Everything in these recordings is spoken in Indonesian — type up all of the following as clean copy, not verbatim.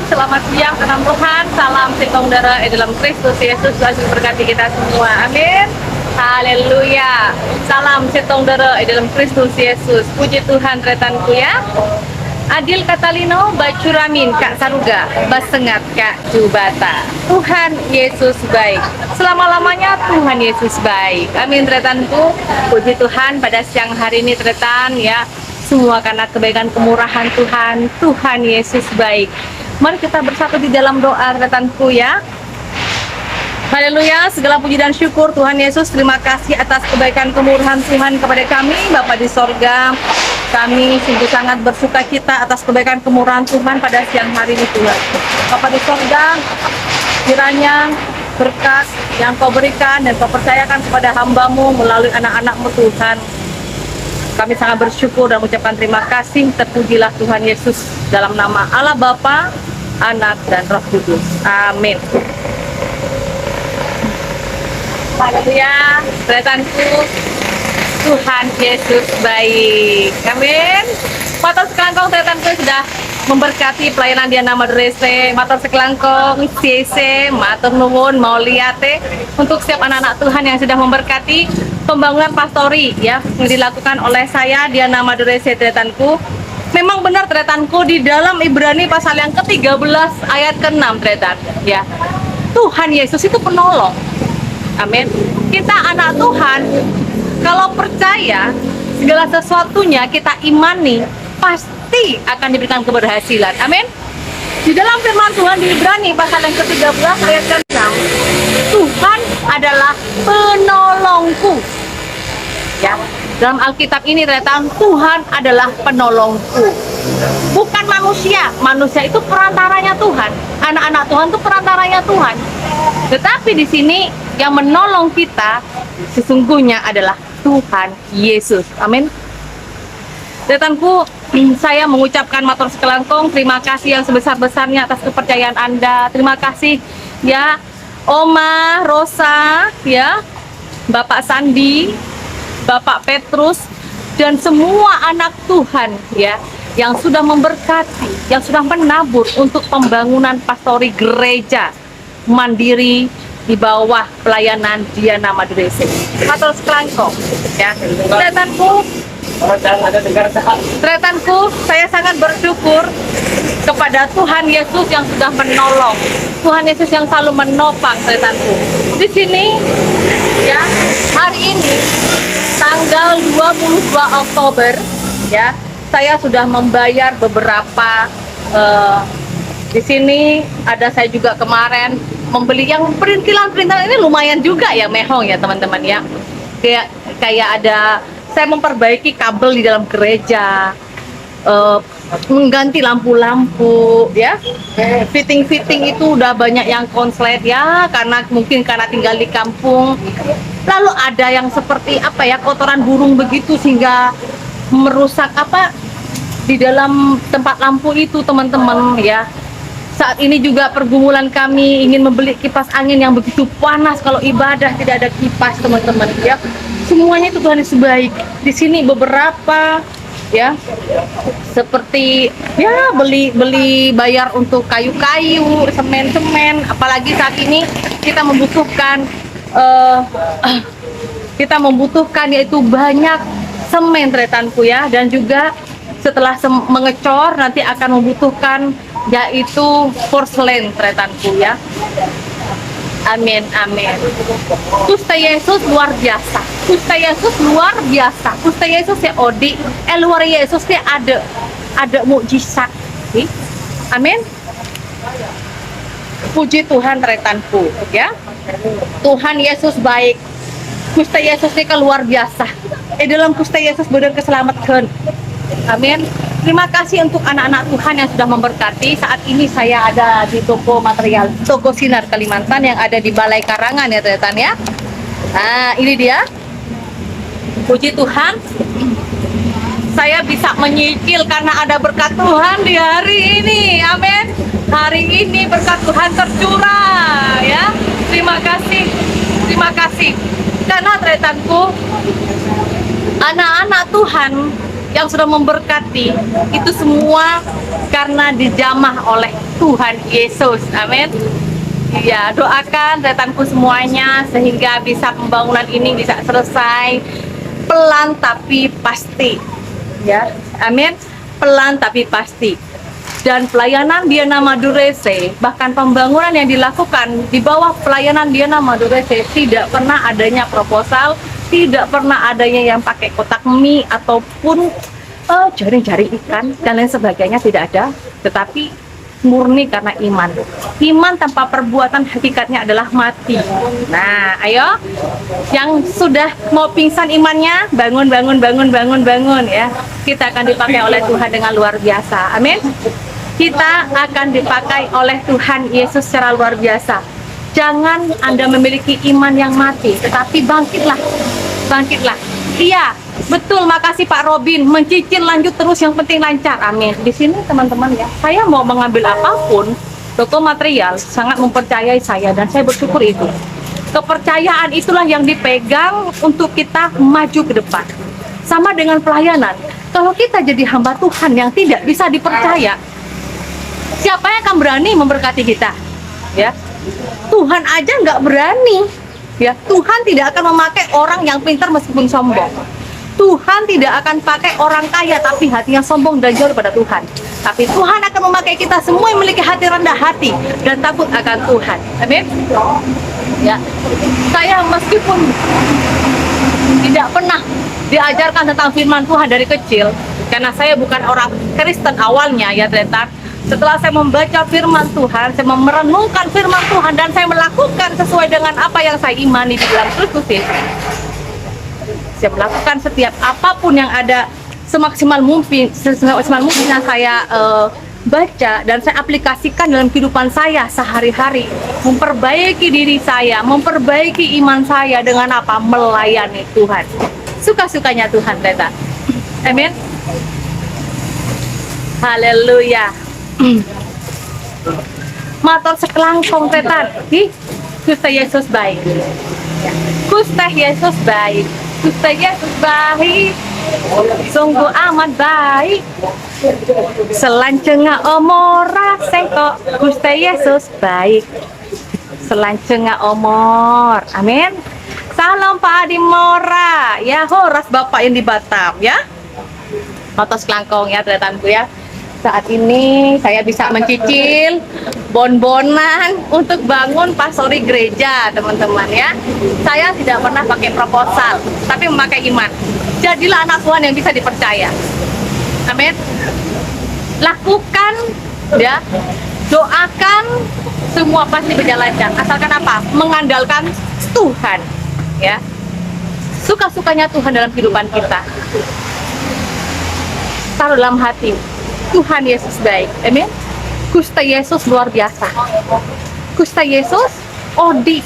selamat siang teman Tuhan. Salam saudara dalam Kristus Yesus. Tuhan berkati kita semua. Amin. Haleluya. Salam saudara dalam Kristus Yesus. Puji Tuhan retanku ya. Adil Katalino Bacuramin Kak Saruga Basengat Kak Jubata. Tuhan Yesus baik. Selama-lamanya Tuhan Yesus baik. Amin retanku. Puji Tuhan pada siang hari ini retan ya. Semua karena kebaikan kemurahan Tuhan. Tuhan Yesus baik. Mari kita bersatu di dalam doa retanku ya. Haleluya, segala puji dan syukur Tuhan Yesus. Terima kasih atas kebaikan kemurahan Tuhan kepada kami Bapa di sorga. Kami sungguh sangat bersuka cita atas kebaikan kemurahan Tuhan pada siang hari ini Tuhan. Bapa di sorga, kiranya berkat yang kau berikan dan kau percayakan kepada hamba-Mu melalui anak-anak-Mu Tuhan. Kami sangat bersyukur dan mengucapkan terima kasih. Terpujilah Tuhan Yesus dalam nama Allah Bapa, Anak dan Roh Kudus. Amin. Haleluya, retanku, Tuhan Yesus baik. Amin. Matur sekelangkong retanku sudah memberkati pelayanan Diana Madurese. Matur sekelangkong CC, matur nuwun mau liate untuk setiap anak-anak Tuhan yang sudah memberkati pembangunan pastori ya yang dilakukan oleh saya Diana Madurese retanku. Memang benar retanku di dalam Ibrani pasal yang ke-13 ayat ke-6 retan ya. Tuhan Yesus itu penolong. Amin. Kita anak Tuhan, kalau percaya segala sesuatunya kita imani, pasti akan diberikan keberhasilan. Amin. Di dalam firman Tuhan di Ibrani pasal yang ke-13 ayat ke-6, Tuhan adalah penolongku. Ya, dalam Alkitab ini retan, Tuhan adalah penolongku. Bukan manusia. Manusia itu perantaranya Tuhan. Anak-anak Tuhan itu perantaranya Tuhan. Tetapi di sini yang menolong kita sesungguhnya adalah Tuhan Yesus. Amin. Retanku, saya mengucapkan matur sekelangkong terima kasih yang sebesar-besarnya atas kepercayaan Anda. Terima kasih ya Oma Rosa ya, Bapak Sandi, Bapak Petrus dan semua anak Tuhan ya yang sudah memberkati, yang sudah menabur untuk pembangunan pastori gereja mandiri di bawah pelayanan Diana Madurese. Matur sekelangkong ya. Retanku, saya sangat bersyukur kepada Tuhan Yesus yang sudah menolong. Tuhan Yesus yang selalu menopang retanku. Di sini ya, hari ini tanggal 22 Oktober ya, saya sudah membayar beberapa di sini ada saya juga kemarin membeli yang perintilan-perintilan ini lumayan juga ya mehong ya teman-teman ya. Kayak ada saya memperbaiki kabel di dalam gereja, mengganti lampu-lampu ya. Fitting-fitting itu udah banyak yang konslet ya karena mungkin karena tinggal di kampung. Lalu ada yang seperti apa ya, kotoran burung begitu sehingga merusak apa di dalam tempat lampu itu teman-teman ya. Saat ini juga pergumulan kami ingin membeli kipas angin yang begitu panas kalau ibadah tidak ada kipas teman-teman ya. Semuanya itu Tuhan Yesus baik. Di sini beberapa ya seperti ya beli bayar untuk kayu-kayu, semen-semen, apalagi saat ini kita membutuhkan yaitu banyak semen retanku ya, dan juga setelah mengecor nanti akan membutuhkan yaitu porselen retanku ya. Amin, amin. Gusti Yesus luar biasa. Gusti Yesus luar biasa. Gusti Yesus ya odi. Luar Yesus ya ada mukjizat. Amin. Puji Tuhan retanku ya. Tuhan Yesus baik. Gusti Yesus ini luar biasa. Dalam Gusti Yesus benar keselamatan. Amin. Terima kasih untuk anak-anak Tuhan yang sudah memberkati. Saat ini saya ada di toko material, toko Sinar Kalimantan yang ada di Balai Karangan ya teman-teman ya. Nah ini dia. Puji Tuhan. Saya bisa menyicil karena ada berkat Tuhan di hari ini. Amin. Hari ini berkat Tuhan tercurah ya. Terima kasih. Terima kasih. Karena teman-temanku, anak-anak Tuhan yang sudah memberkati, itu semua karena dijamah oleh Tuhan Yesus. Amin. Ya, doakan retanku semuanya sehingga bisa pembangunan ini bisa selesai pelan tapi pasti. Ya, amin. Pelan tapi pasti. Dan pelayanan Diana Madurese, bahkan pembangunan yang dilakukan di bawah pelayanan Diana Madurese tidak pernah adanya proposal, tidak pernah adanya yang pakai kotak mie ataupun jaring-jaring ikan dan lain sebagainya, tidak ada. Tetapi murni karena iman. Iman tanpa perbuatan hakikatnya adalah mati. Nah, ayo yang sudah mau pingsan imannya, bangun, bangun, bangun, bangun, bangun ya. Kita akan dipakai oleh Tuhan dengan luar biasa. Amin. Kita akan dipakai oleh Tuhan Yesus secara luar biasa. Jangan Anda memiliki iman yang mati, tetapi bangkitlah. Bangkitlah. Iya, betul. Makasih Pak Robin. Mencicil lanjut terus, yang penting lancar. Amin. Di sini teman-teman ya, saya mau mengambil apapun, toko material sangat mempercayai saya dan saya bersyukur itu. Kepercayaan itulah yang dipegang untuk kita maju ke depan. Sama dengan pelayanan. Kalau kita jadi hamba Tuhan yang tidak bisa dipercaya, siapa yang akan berani memberkati kita? Ya, Tuhan aja nggak berani. Ya, Tuhan tidak akan memakai orang yang pintar meskipun sombong. Tuhan tidak akan pakai orang kaya tapi hatinya sombong dan jauh daripada Tuhan. Tapi Tuhan akan memakai kita semua yang memiliki hati rendah hati dan takut akan Tuhan. Amin. Ya, saya meskipun tidak pernah diajarkan tentang firman Tuhan dari kecil, karena saya bukan orang Kristen awalnya ya ternyata. Setelah saya membaca firman Tuhan, saya merenungkan firman Tuhan dan saya melakukan sesuai dengan apa yang saya imani di dalam Kristus Yesus. Saya melakukan setiap apapun yang ada semaksimal mungkin yang saya baca dan saya aplikasikan dalam kehidupan saya sehari-hari, memperbaiki diri saya, memperbaiki iman saya dengan apa? Melayani Tuhan. Suka-sukanya Tuhan, ternyata. Amin. Haleluya. Matur sekelangkong tetan. Gusti Yesus baik. Gusti Yesus baik. Gusti Yesus baik. Sungguh amat baik. Selancenga omora sengko. Gusti Yesus baik. Selancenga omor. Amin. Salam Pak Adi Mora. Ya horas Bapak yang di Batam ya. Matur sekelangkong ya tetanku ya. Saat ini saya bisa mencicil bon-bonan untuk bangun pastori gereja, teman-teman ya. Saya tidak pernah pakai proposal, tapi memakai iman. Jadilah anak Tuhan yang bisa dipercaya. Amin. Lakukan ya, doakan, semua pasti berjalan lancar. Asalkan apa? Mengandalkan Tuhan ya. Suka-sukanya Tuhan dalam kehidupan kita. Taruh dalam hati, Tuhan Yesus baik. Amin. Gusti Yesus luar biasa. Gusti Yesus odi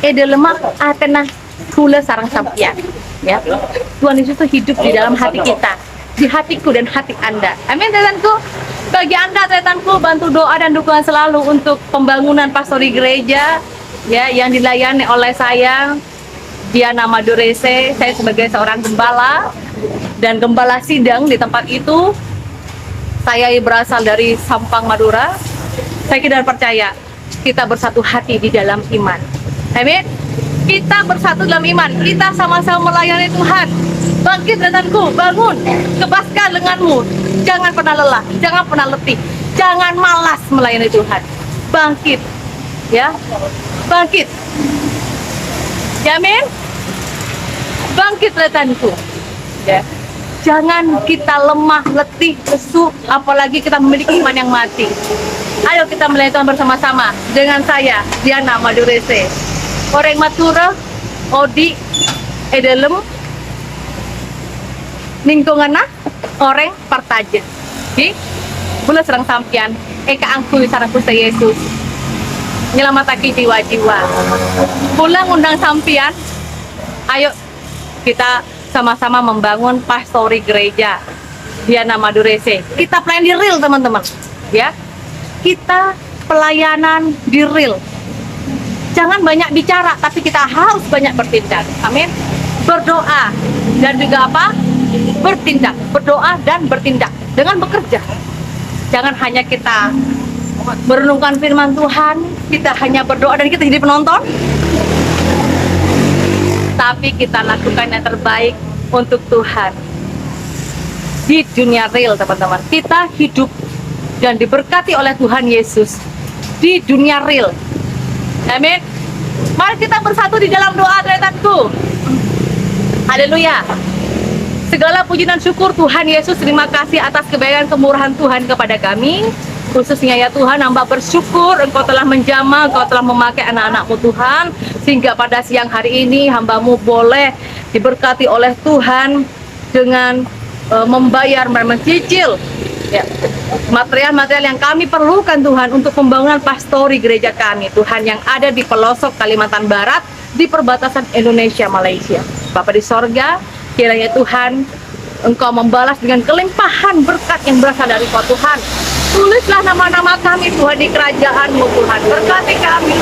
edelemak atena kula sarang sampian. Ya. Tuhan Yesus itu hidup di dalam hati kita, di hatiku dan hati Anda. Amin, tetanku. Bagi Anda, tetanku, bantu doa dan dukungan selalu untuk pembangunan pastori gereja ya yang dilayani oleh saya, Diana Madurese. Saya sebagai seorang gembala dan gembala sidang di tempat itu. Saya berasal dari Sampang, Madura. Saya tidak percaya kita bersatu hati di dalam iman. Amin. Kita bersatu dalam iman. Kita sama-sama melayani Tuhan. Bangkit rekanku, bangun. Kebaskan lenganmu. Jangan pernah lelah, jangan pernah letih. Jangan malas melayani Tuhan. Bangkit. Ya. Bangkit. Ya, amin. Bangkit rekanku. Ya. Jangan kita lemah, letih, lesu, apalagi kita memiliki iman yang mati. Ayo kita melayani Tuhan bersama-sama dengan saya, Diana Madurese. Orang Matura, Odi, Edelem, Ningkongana, Orang Partaje. Bula serang sampian, Eka angkui sarang Gusti Yesus. Nyelamataki jiwa-jiwa. Bula ngundang sampian, ayo kita sama-sama membangun pastori gereja Diana Madurese. Kita pelayan di real, teman-teman ya. Kita pelayanan di real. Jangan banyak bicara, tapi kita harus banyak bertindak. Amin. Berdoa dan juga apa? bertindak, berdoa dan bertindak dengan bekerja. Jangan hanya kita merenungkan firman Tuhan, kita hanya berdoa dan kita jadi penonton, tapi kita lakukan yang terbaik untuk Tuhan di dunia real, teman-teman. Kita hidup dan diberkati oleh Tuhan Yesus di dunia real. Amin. Mari kita bersatu di dalam doa, rekanku. Haleluya. Segala puji dan syukur Tuhan Yesus, terima kasih atas kebaikan kemurahan Tuhan kepada kami. Khususnya ya Tuhan, hamba bersyukur Engkau telah menjamah, Engkau telah memakai anak-anak-Mu Tuhan, sehingga pada siang hari ini hamba-Mu boleh diberkati oleh Tuhan dengan membayar, mencicil ya, material-material yang kami perlukan Tuhan untuk pembangunan pastori gereja kami Tuhan yang ada di pelosok Kalimantan Barat di perbatasan Indonesia Malaysia. Bapa di sorga, kiranya Tuhan Engkau membalas dengan kelimpahan berkat yang berasal dari Kau Tuhan. Tulislah nama-nama kami Tuhan di kerajaan-Mu Tuhan. Berkati kami,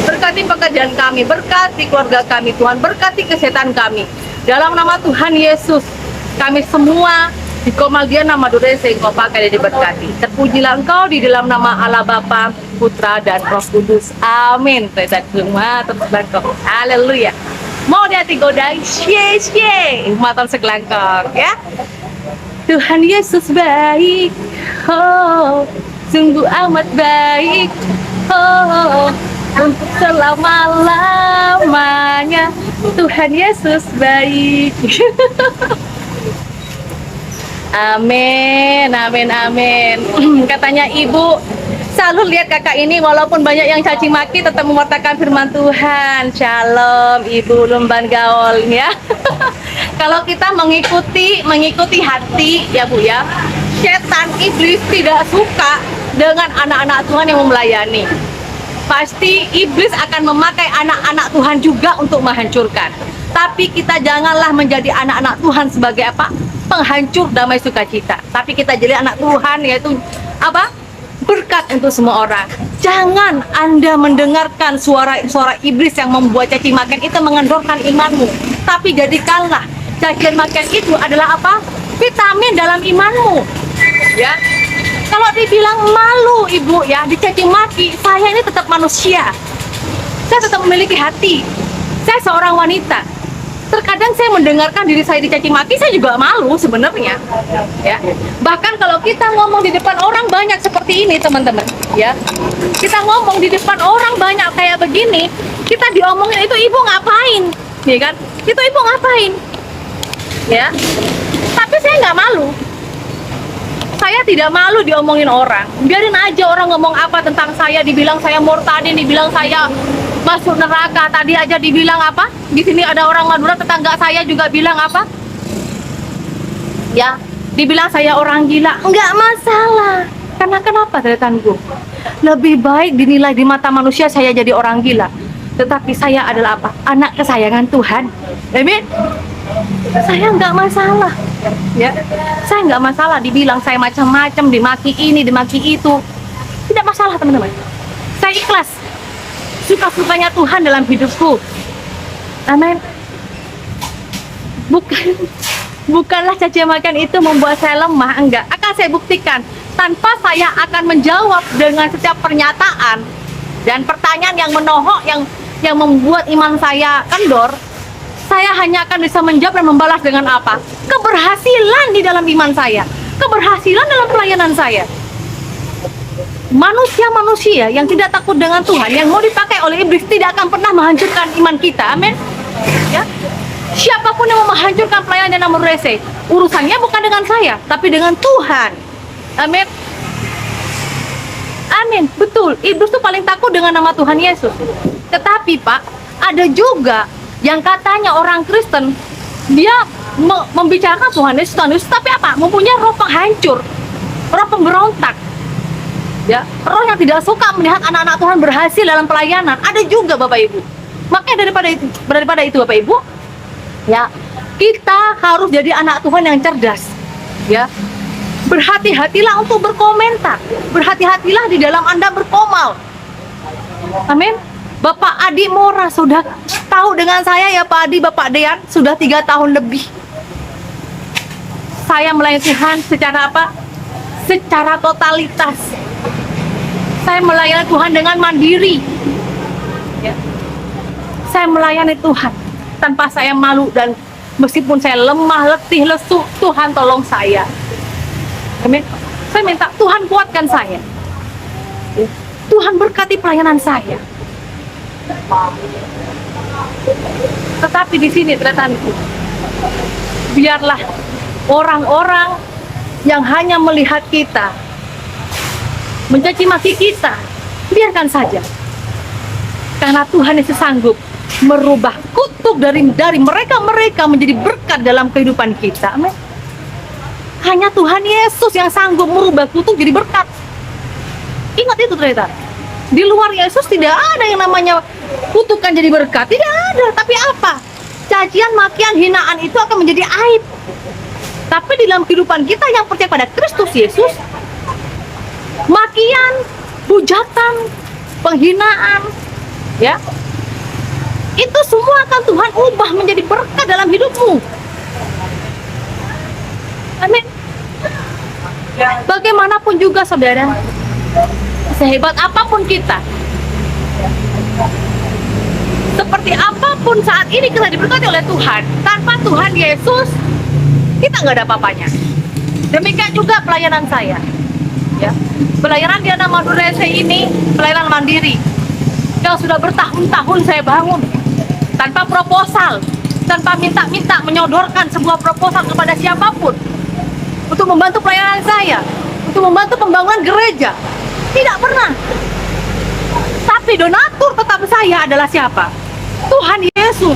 berkati pekerjaan kami, berkati keluarga kami Tuhan, berkati kesehatan kami. Dalam nama Tuhan Yesus, kami semua di Komaldiana Madurese Engkau pakai dan diberkati. Terpujilah Engkau di dalam nama Allah Bapa, Putra dan Roh Kudus. Amin. Terima semua terselangkong. Haleluya. Mau di hati godai, matan segelangkong ya. Tuhan Yesus baik, oh, sungguh amat baik, oh, untuk selama-lamanya. Tuhan Yesus baik. Amin, amin, amin. Katanya ibu, selalu lihat kakak ini walaupun banyak yang caci maki tetap mewartakan firman Tuhan. Shalom ibu Lumban Gaul ya. Kalau kita mengikuti hati ya Bu ya, setan iblis tidak suka dengan anak-anak Tuhan yang melayani. Pasti iblis akan memakai anak-anak Tuhan juga untuk menghancurkan. Tapi kita janganlah menjadi anak-anak Tuhan sebagai apa? Penghancur damai sukacita. Tapi kita jadi anak Tuhan yaitu apa? Berkat untuk semua orang. Jangan Anda mendengarkan suara iblis yang membuat caci makian itu mengendorkan imanmu. Tapi jadikanlah cacian makian itu adalah apa? Vitamin dalam imanmu. Ya. Kalau dibilang malu ibu ya, dicaci maki, saya ini tetap manusia. Saya tetap memiliki hati. Saya seorang wanita. Terkadang saya mendengarkan diri saya dicaci maki, saya juga malu sebenarnya. Ya. Bahkan kalau kita ngomong di depan orang banyak seperti ini, teman-teman, ya. Kita ngomong di depan orang banyak kayak begini, kita diomongin itu ibu ngapain? Ya kan? Itu ibu ngapain? Ya. Tapi saya nggak malu. Saya tidak malu diomongin orang. Biarin aja orang ngomong apa tentang saya, dibilang saya murtadin, dibilang saya masuk neraka. Tadi aja dibilang apa? Di sini ada orang Madura, tetangga saya juga bilang apa? Ya, dibilang saya orang gila. Enggak masalah. Karena kenapa, tetanku? Lebih baik dinilai di mata manusia saya jadi orang gila. Tetapi saya adalah apa? Anak kesayangan Tuhan. Amin. Saya nggak masalah. Ya, saya nggak masalah dibilang saya macam-macam, dimaki ini, dimaki itu. Tidak masalah, teman-teman. Saya ikhlas. Suka-sukanya Tuhan dalam hidupku. Amin. Bukanlah caci makian itu membuat saya lemah, enggak. Akan saya buktikan tanpa saya akan menjawab dengan setiap pernyataan dan pertanyaan yang menohok, yang membuat iman saya kendor. Saya hanya akan bisa menjawab dan membalas dengan apa? Keberhasilan di dalam iman saya, keberhasilan dalam pelayanan saya. Manusia-manusia yang tidak takut dengan Tuhan, yang mau dipakai oleh iblis, tidak akan pernah menghancurkan iman kita. Amin. Ya. Siapapun yang mau menghancurkan pelayanan Namur Rese, urusannya bukan dengan saya, tapi dengan Tuhan. Amin. Amin. Betul. Iblis itu paling takut dengan nama Tuhan Yesus. Tetapi Pak, ada juga yang katanya orang Kristen, dia membicarakan Tuhan Yesus, tapi apa? Mempunyai roh penghancur, roh pemberontak. Ya, roh yang tidak suka melihat anak-anak Tuhan berhasil dalam pelayanan. Ada juga Bapak Ibu. Makanya daripada itu Bapak Ibu, ya, kita harus jadi anak Tuhan yang cerdas. Ya. Berhati-hatilah untuk berkomentar. Berhati-hatilah di dalam Anda berkomal. Amin. Bapak Adi Mora sudah tahu dengan saya ya Pak Adi, Bapak Dean sudah 3 tahun lebih. saya melayani Tuhan secara apa? Secara totalitas. Saya melayani Tuhan dengan mandiri. Ya. Saya melayani Tuhan tanpa saya malu, dan meskipun saya lemah, letih, lesu, Tuhan tolong saya. Amin. Saya minta Tuhan kuatkan saya. Ya. Tuhan berkati pelayanan saya. Tetapi di sini rekanku, biarlah orang-orang yang hanya melihat kita, mencaci maki kita, biarkan saja. Karena Tuhan Yesus sanggup merubah kutuk dari mereka-mereka menjadi berkat dalam kehidupan kita. Amin. Hanya Tuhan Yesus yang sanggup merubah kutuk jadi berkat. Ingat itu ternyata. Di luar Yesus tidak ada yang namanya kutukan jadi berkat. Tidak ada. Tapi apa? Cacian, makian, hinaan itu akan menjadi aib. Tapi di dalam kehidupan kita yang percaya pada Kristus Yesus, makian, hujatan, penghinaan, ya, itu semua akan Tuhan ubah menjadi berkat dalam hidupmu. Amin. Bagaimanapun juga saudara, sehebat apapun kita, seperti apapun saat ini kita diberkati oleh Tuhan, tanpa Tuhan Yesus kita nggak ada apa-apanya. Demikian juga pelayanan saya, ya. Pelayanan Diana Madurese ini pelayanan mandiri yang sudah bertahun-tahun saya bangun tanpa proposal, tanpa minta-minta menyodorkan sebuah proposal kepada siapapun untuk membantu pelayanan saya, untuk membantu pembangunan gereja. Tidak pernah. Tapi donatur tetap saya adalah siapa? Tuhan Yesus.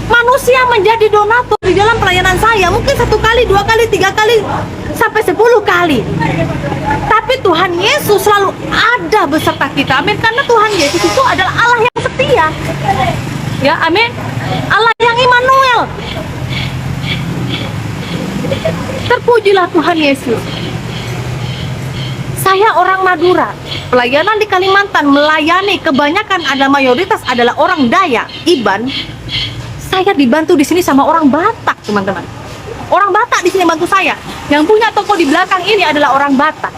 Manusia menjadi donatur di dalam pelayanan saya mungkin 1 kali, 2 kali, 3 kali, sampai 10 kali. Tapi Tuhan Yesus selalu ada beserta kita. Amin. Karena Tuhan Yesus itu adalah Allah yang setia. Ya, amin. Allah yang Immanuel. Terpujilah Tuhan Yesus. Saya orang Madura, pelayanan di Kalimantan, melayani kebanyakan ada mayoritas adalah orang Dayak, Iban. Saya dibantu di sini sama orang Batak, teman-teman. Orang Batak di sini bantu saya. Yang punya toko di belakang ini adalah orang Batak.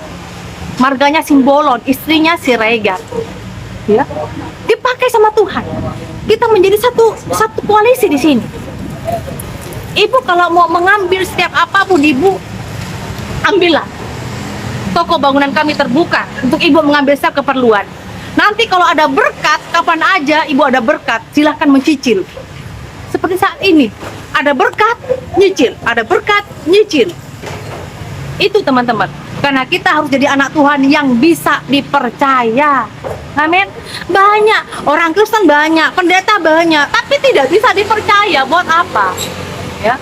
Marganya Simbolon, istrinya Siregar. Ya, dipakai sama Tuhan. Kita menjadi satu koalisi di sini. Ibu kalau mau mengambil setiap apapun, Ibu ambillah. Toko bangunan kami terbuka untuk Ibu mengambil setiap keperluan. Nanti kalau ada berkat, kapan aja Ibu ada berkat, silahkan mencicil. Seperti saat ini, ada berkat, nyicil. Ada berkat, nyicil. Itu teman-teman. Karena kita harus jadi anak Tuhan yang bisa dipercaya. Amin. Banyak, orang Kristen banyak, pendeta banyak, tapi tidak bisa dipercaya. Buat apa? Ya.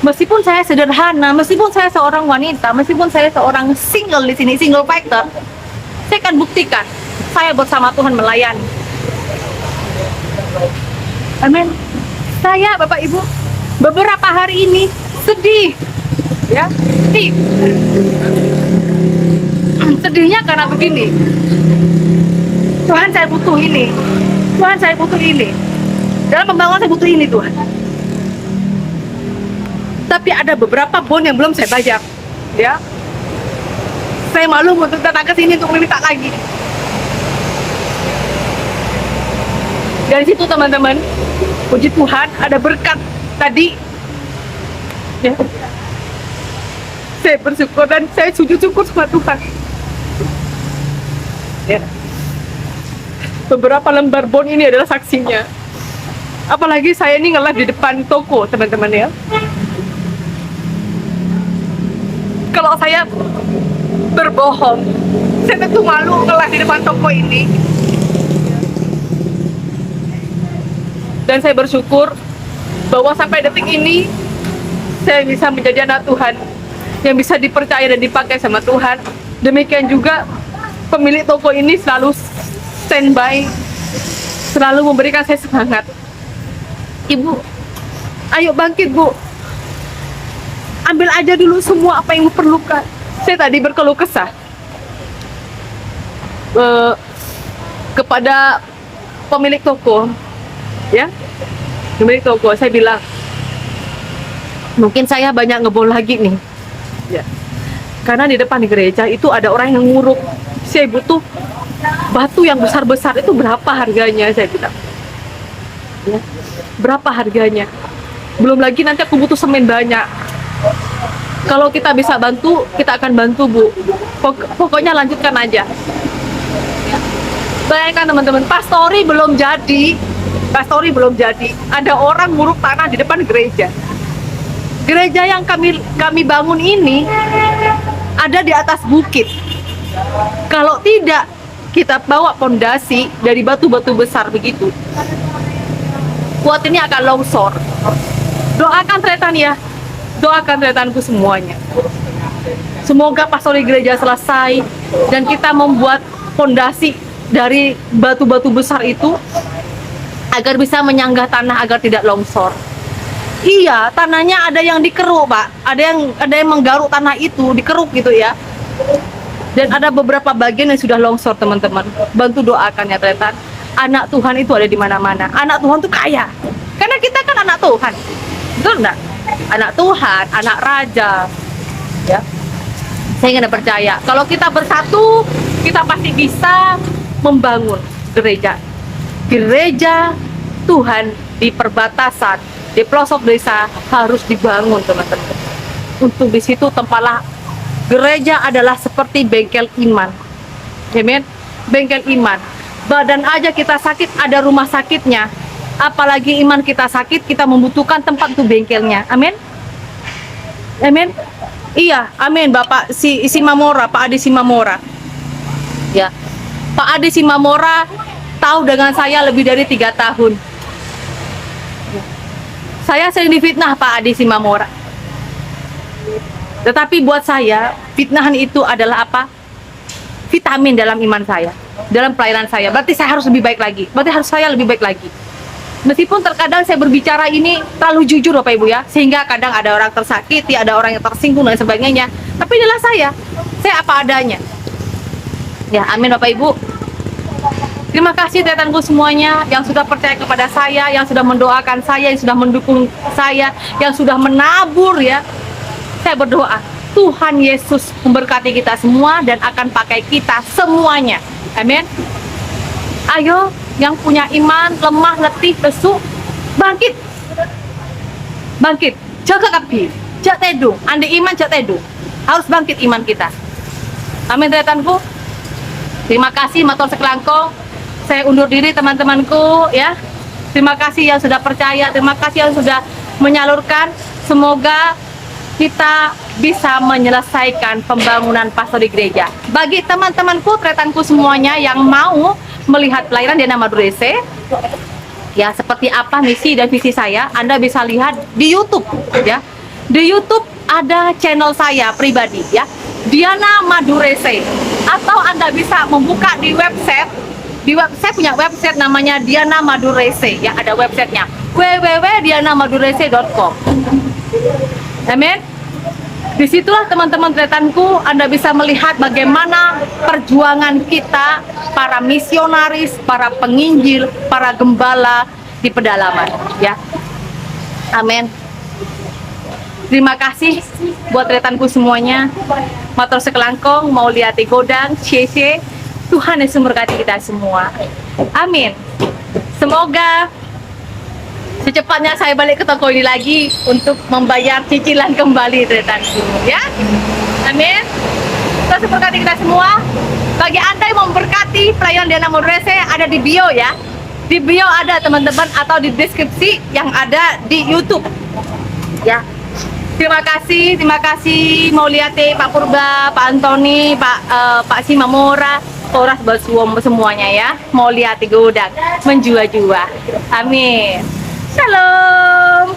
Meskipun saya sederhana, meskipun saya seorang wanita, meskipun saya seorang single di sini, single factor, saya akan buktikan saya bersama Tuhan melayani. Amin. Saya, Bapak Ibu, beberapa hari ini sedih, ya, sedih. Sedihnya karena begini. Tuhan, saya butuh ini. Tuhan, saya butuh ini. Dalam pembangunan saya butuh ini, Tuhan. Tapi ada beberapa bon yang belum saya bayar, ya. Saya malu untuk datang ke sini untuk minta lagi. Dari situ teman-teman, puji Tuhan ada berkat tadi, ya. Saya bersyukur dan saya sujud syukur sama Tuhan. Ya. Beberapa lembar bon ini adalah saksinya. Apalagi saya ini nge-live di depan toko, teman-teman, ya. Kalau saya berbohong, saya tentu malu nge-live di depan toko ini. Dan saya bersyukur bahwa sampai detik ini saya bisa menjadi anak Tuhan yang bisa dipercaya dan dipakai sama Tuhan. Demikian juga pemilik toko ini selalu standby, selalu memberikan saya semangat. Ibu, ayo bangkit, Bu. Ambil aja dulu semua apa yang Ibu perlukan. Saya tadi berkeluh kesah kepada pemilik toko, ya, pemilik toko. Saya bilang, mungkin saya banyak ngebol lagi nih, Ya. Karena di depan gereja itu ada orang yang nguruk. Saya butuh batu yang besar-besar, itu berapa harganya, saya bilang. Ya. Berapa harganya? Belum lagi nanti aku butuh semen banyak. Kalau kita bisa bantu, kita akan bantu, Bu. Pokoknya lanjutkan aja. Bayangkan teman-teman, pastori belum jadi. Pastori belum jadi. Ada orang nguruk tanah di depan gereja. Gereja yang kami bangun ini ada di atas bukit. Kalau tidak kita bawa pondasi dari batu-batu besar begitu, kuat ini akan longsor. Doakan Tretan ya, doakan Tretanku semuanya. Semoga pastori gereja selesai dan kita membuat pondasi dari batu-batu besar itu agar bisa menyanggah tanah agar tidak longsor. Iya, tanahnya ada yang dikeruk, Pak. Ada yang menggaruk tanah itu, dikeruk gitu ya. Dan ada beberapa bagian yang sudah longsor, teman-teman. Bantu doakan ya, Tretan. Anak Tuhan itu ada di mana-mana. Anak Tuhan tuh kaya. Karena kita kan anak Tuhan. Betul enggak? Anak Tuhan, anak raja. Ya. Saya nggak percaya. Kalau kita bersatu, kita pasti bisa membangun gereja. Gereja Tuhan di perbatasan, di pelosok desa harus dibangun, teman-teman. Untuk di situ tempatlah gereja adalah seperti bengkel iman. Amin. Bengkel iman. Badan aja kita sakit ada rumah sakitnya. Apalagi iman kita sakit, kita membutuhkan tempat untuk bengkelnya. Amin. Amin. Iya, amin Bapak Simamora, Pak Adi Simamora. Ya. Pak Adi Simamora tahu dengan saya lebih dari 3 tahun. Saya sering difitnah Pak Adi Simamora. Tetapi buat saya, fitnahan itu adalah apa? Vitamin dalam iman saya, dalam pelayanan saya. Berarti saya harus lebih baik lagi. Berarti harus saya lebih baik lagi. Meskipun terkadang saya berbicara ini terlalu jujur Bapak Ibu ya, sehingga kadang ada orang tersakiti, ada orang yang tersinggung dan sebagainya. Tapi inilah saya apa adanya. Ya, amin Bapak Ibu. Terima kasih Tretanku semuanya yang sudah percaya kepada saya, yang sudah mendoakan saya, yang sudah mendukung saya, yang sudah menabur ya. Saya berdoa, Tuhan Yesus memberkati kita semua dan akan pakai kita semuanya. Amin. Ayo, yang punya iman, lemah, letih, lesu, bangkit. Bangkit. Jaga kapi, jak tedu. Andi iman, jak tedu. Harus bangkit iman kita. Amin Tretanku. Terima kasih Matur Sekelangkong. Saya undur diri teman-temanku ya. Terima kasih yang sudah percaya, terima kasih yang sudah menyalurkan. Semoga kita bisa menyelesaikan pembangunan pastor di gereja. Bagi teman-temanku, Tretanku semuanya yang mau melihat pelayanan Diana Madurese, ya seperti apa misi dan visi saya, Anda bisa lihat di YouTube ya. Di YouTube ada channel saya pribadi ya, Diana Madurese. Atau Anda bisa membuka di website. Saya punya website namanya Diana Madurese ya, ada websitenya www.dianamadurese.com. Amin. Disitulah teman-teman Tretanku, Anda bisa melihat bagaimana perjuangan kita, para misionaris, para penginjil, para gembala di pedalaman ya. Amin. Terima kasih buat Tretanku semuanya. Matur Sekelangkong, mau lihat di Godang, CC. Tuhan Yesus memberkati kita semua. Amin. Semoga secepatnya saya balik ke toko ini lagi untuk membayar cicilan kembali Tretanku ya. Amin. Tuhan memberkati kita semua. Bagi Anda yang mau memberkati pelayanan Diana Madurese, ada di bio ya. Di bio ada teman-teman, atau di deskripsi yang ada di YouTube ya. Terima kasih mau lihat Pak Purba, Pak Antoni, Pak Simamora, Horas Basuom semuanya ya. Mau lihat di Godang menjua-jua. Amin. Shalom.